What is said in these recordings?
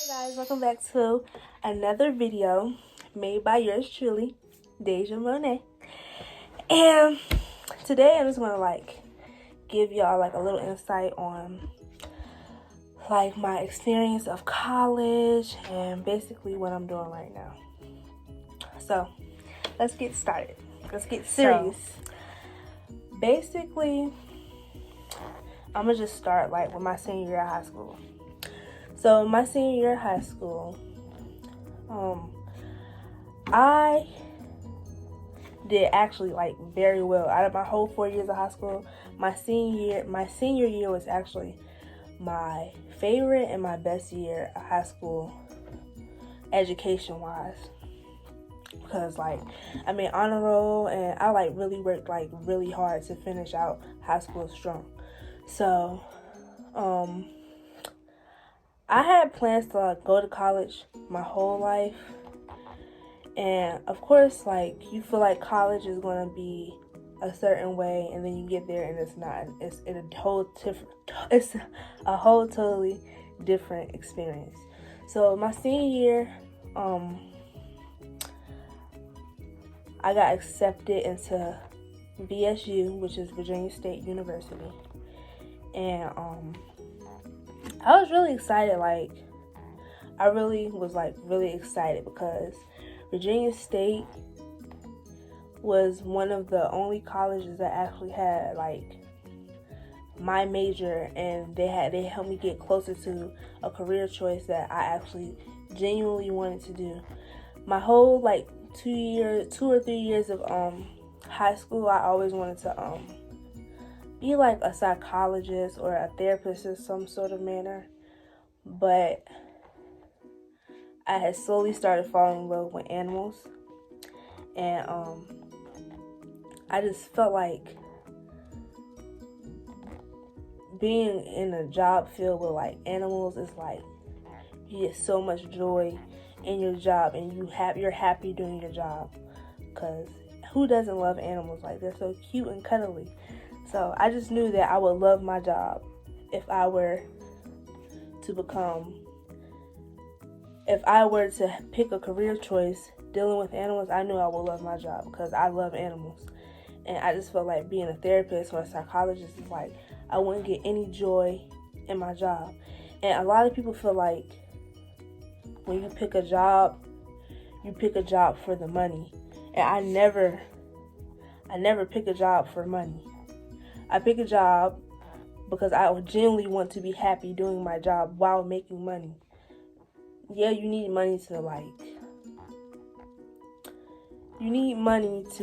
Hey guys, welcome back to another video made by yours truly, Deja Monet. And today I'm just gonna give y'all a little insight on my experience of college and basically what I'm doing right now. So let's get started. Let's get serious. Basically, I'm gonna just start with my senior year of high school. So my senior year of high school, I did actually very well. Out of my whole 4 years of high school, my senior year was actually my favorite and my best year of high school, education wise. Because I'm in honor roll and I really worked really hard to finish out high school strong. So I had plans to go to college my whole life. And of course, you feel like college is going to be a certain way, and then you get there and it's not. It's a whole totally different experience. So my senior year, I got accepted into VSU, which is Virginia State University. And I was really excited. I really was really excited because Virginia State was one of the only colleges that actually had my major, and they helped me get closer to a career choice that I actually genuinely wanted to do. My whole 2 or 3 years of high school, I always wanted to be a psychologist or a therapist in some sort of manner, but I had slowly started falling in love with animals, and I just felt like being in a job filled with animals is you get so much joy in your job, and you're happy doing your job, because who doesn't love animals? They're so cute and cuddly. So I just knew that I would love my job if I were to pick a career choice dealing with animals. I knew I would love my job because I love animals. And I just felt like being a therapist or a psychologist is I wouldn't get any joy in my job. And a lot of people feel like when you pick a job for the money. And I never pick a job for money. I pick a job because I genuinely want to be happy doing my job while making money. Yeah, you need money to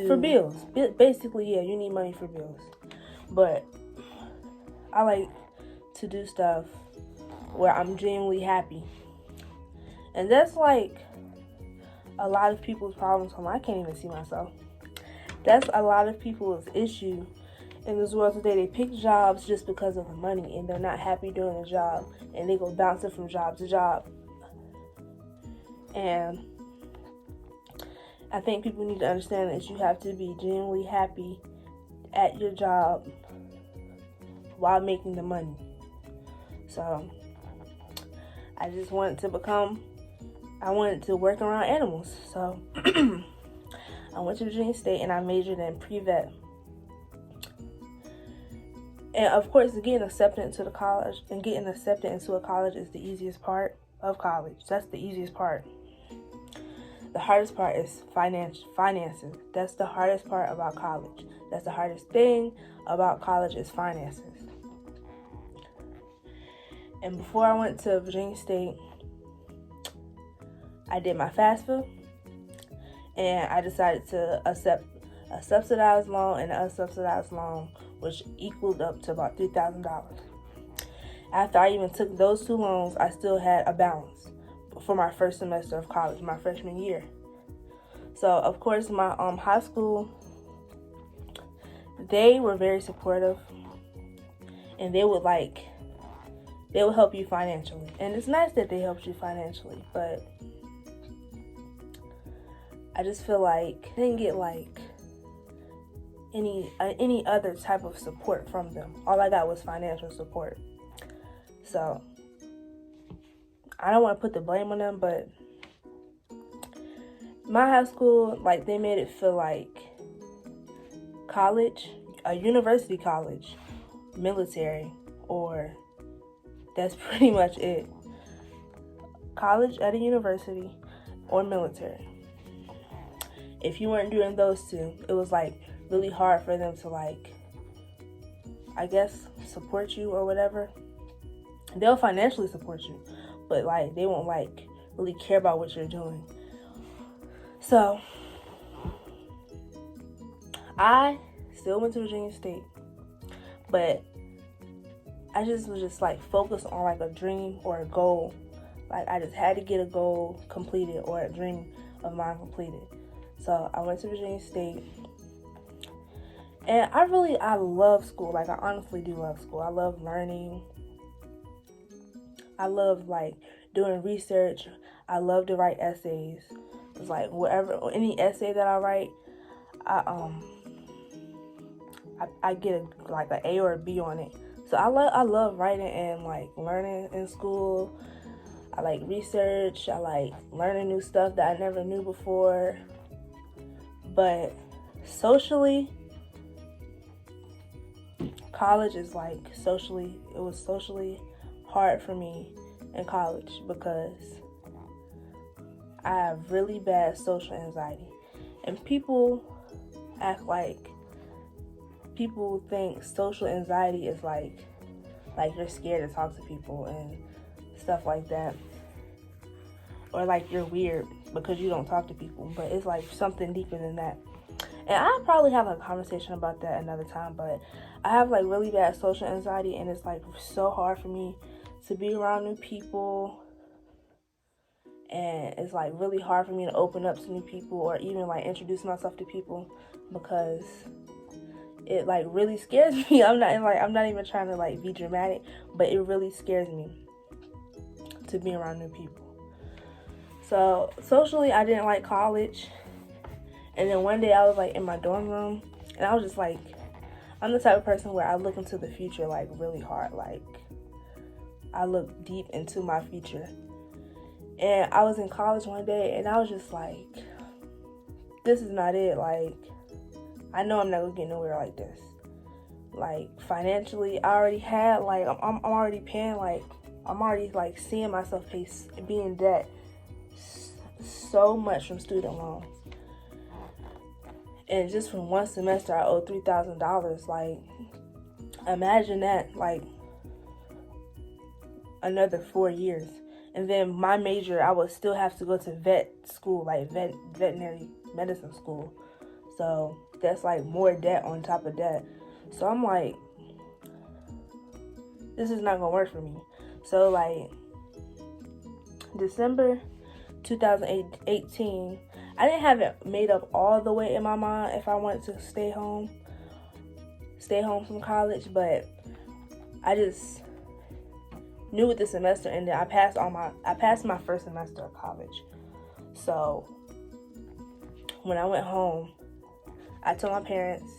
for bills. Basically, yeah, you need money for bills. But I like to do stuff where I'm genuinely happy. And that's a lot of people's problems. I can't even see myself. That's a lot of people's issue in this world today. They pick jobs just because of the money, and they're not happy doing the job, and they go bouncing from job to job. And I think people need to understand that you have to be genuinely happy at your job while making the money. So I just wanted to work around animals. So I went to Virginia State and I majored in pre-vet. And of course, getting accepted into a college is the easiest part of college. That's the easiest part. The hardest part is finances. That's the hardest part about college. That's the hardest thing about college is finances. And before I went to Virginia State, I did my FAFSA, and I decided to accept a subsidized loan and an unsubsidized loan, which equaled up to about $3,000. After I even took those two loans, I still had a balance for my first semester of college, my freshman year. So of course, my high school, they were very supportive, and they would help you financially. And it's nice that they helped you financially, but I just feel like I didn't get any other type of support from them. All I got was financial support. So I don't want to put the blame on them, but my high school, like, they made it feel like college, a university college, military, or that's pretty much it. College at a university or military. If you weren't doing those two, it was like really hard for them to, like, I guess, support you or whatever. They'll financially support you, but like they won't like really care about what you're doing. So I still went to Virginia State, but I just was just like focused on like a dream or a goal. Like I just had to get a goal completed or a dream of mine completed. So I went to Virginia State, and I love school. Like I honestly do love school. I love learning. I love like doing research. I love to write essays. It's like any essay that I write, I get like an A or a B on it. So I love writing and like learning in school. I like research. I like learning new stuff that I never knew before. But socially, college is like it was socially hard for me in college because I have really bad social anxiety. And people think social anxiety is like you're scared to talk to people and stuff like that. Or like you're weird because you don't talk to people. But it's like something deeper than that. And I'll probably have a conversation about that another time. But I have like really bad social anxiety, and it's like so hard for me to be around new people. And it's like really hard for me to open up to new people or even like introduce myself to people because it like really scares me. I'm not even trying to like be dramatic, but it really scares me to be around new people. So socially, I didn't like college. And then one day I was like in my dorm room, and I was just like, I'm the type of person where I look into the future like really hard. Like I look deep into my future. And I was in college one day, and I was just like, this is not it. Like, I know I'm not gonna get nowhere like this. Like, financially, I already had, like, I'm already paying, like, I'm already, like, seeing myself be in debt so much from student loans. And just from one semester, I owe $3,000. Like, imagine that, like, another 4 years. And then my major, I would still have to go to vet school, like veterinary medicine school. So that's like more debt on top of debt. So I'm like, this is not gonna work for me. So like December 2018, I didn't have it made up all the way in my mind if I wanted to stay home from college, but I just knew with the semester ended, I passed my first semester of college. So when I went home, I told my parents,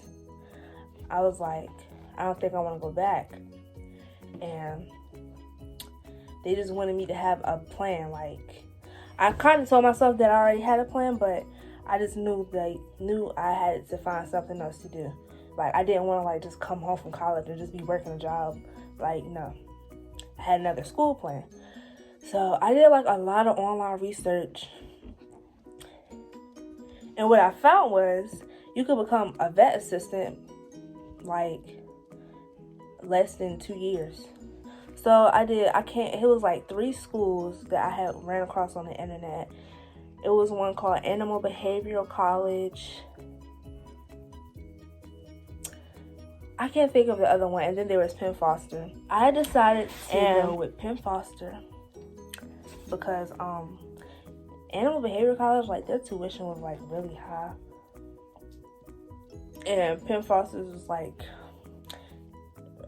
I was like, I don't think I want to go back. And they just wanted me to have a plan. Like, I kind of told myself that I already had a plan, but I just knew I had to find something else to do. Like, I didn't want to like just come home from college and just be working a job. Like, no. I had another school plan. So I did like a lot of online research. And what I found was you could become a vet assistant like less than 2 years. So it was like 3 schools that I had ran across on the internet. It was one called Animal Behavioral College. I can't think of the other one. And then there was Penn Foster. I decided to go with Penn Foster because Animal Behavioral College, like their tuition was like really high. And Penn Foster's was like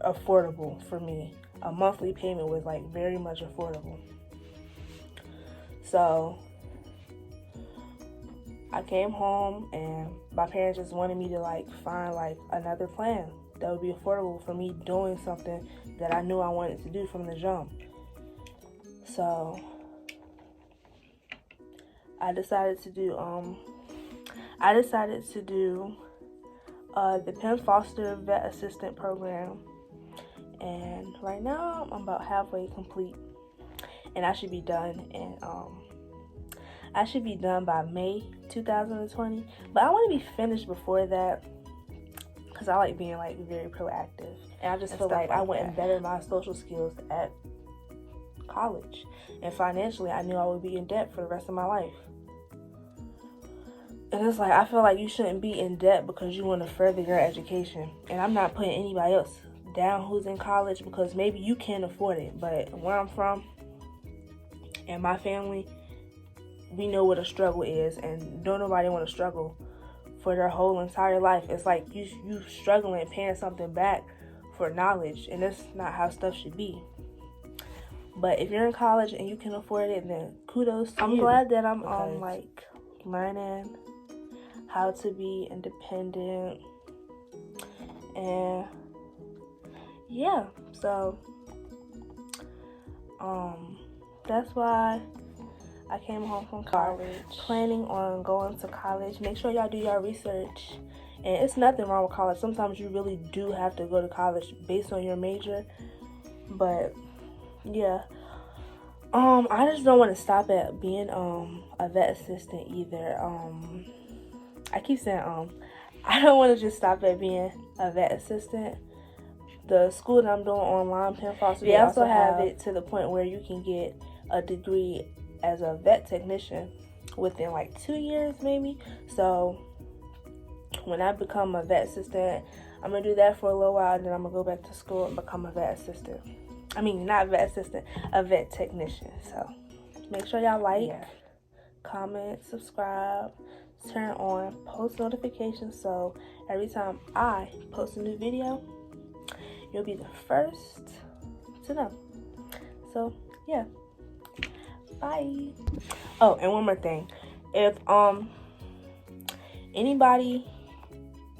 affordable for me. A monthly payment was like very much affordable. So I came home and my parents just wanted me to like find like another plan that would be affordable for me doing something that I knew I wanted to do from the jump. So I decided to do the Penn Foster Vet Assistant Program, and right now I'm about halfway complete, and I should be done by May 2020. But I want to be finished before that because I like being like very proactive, and I just feel like I went and bettered my social skills at college, and financially I knew I would be in debt for the rest of my life. And it's like, I feel like you shouldn't be in debt because you want to further your education. And I'm not putting anybody else down who's in college, because maybe you can't afford it. But where I'm from and my family, we know what a struggle is, and don't nobody want to struggle for their whole entire life. It's like you struggling paying something back for knowledge, and that's not how stuff should be. But if you're in college and you can afford it, then kudos to you. I'm glad that I'm like learning how to be independent, and yeah, so that's why I came home from college, planning on going to college. Make sure y'all do your research, and it's nothing wrong with college. Sometimes you really do have to go to college based on your major, but yeah, I just don't want to stop at being a vet assistant either. I keep saying I don't want to just stop at being a vet assistant. The school that I'm doing online, Penn Foster, they also have it to the point where you can get a degree as a vet technician within like 2 years maybe. So when I become a vet assistant, I'm gonna do that for a little while, and then I'm gonna go back to school and become a vet assistant. I mean, not vet assistant, a vet technician. So make sure y'all like, comment, subscribe, turn on post notifications, so every time I post a new video, you'll be the first to know. So yeah, bye. Oh, and one more thing. If anybody,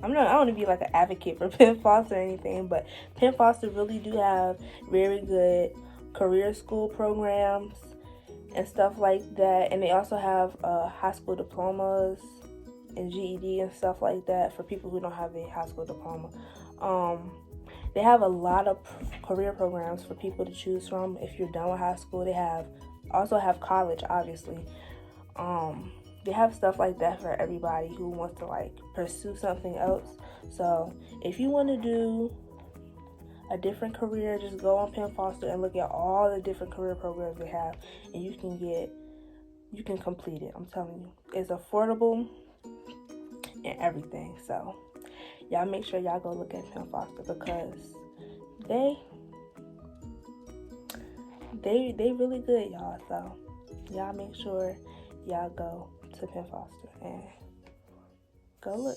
I don't want to be like an advocate for Penn Foster or anything, but Penn Foster really do have very good career school programs and stuff like that, and they also have high school diplomas and GED and stuff like that for people who don't have a high school diploma. They have a lot of career programs for people to choose from if you're done with high school. They also have college, obviously. They have stuff like that for everybody who wants to like pursue something else. So if you want to do a different career, just go on Penn Foster and look at all the different career programs they have, and you can complete it. I'm telling you, it's affordable and everything. So y'all make sure y'all go look at Penn Foster, because they really good, y'all. So y'all make sure y'all go to Penn Foster and go look.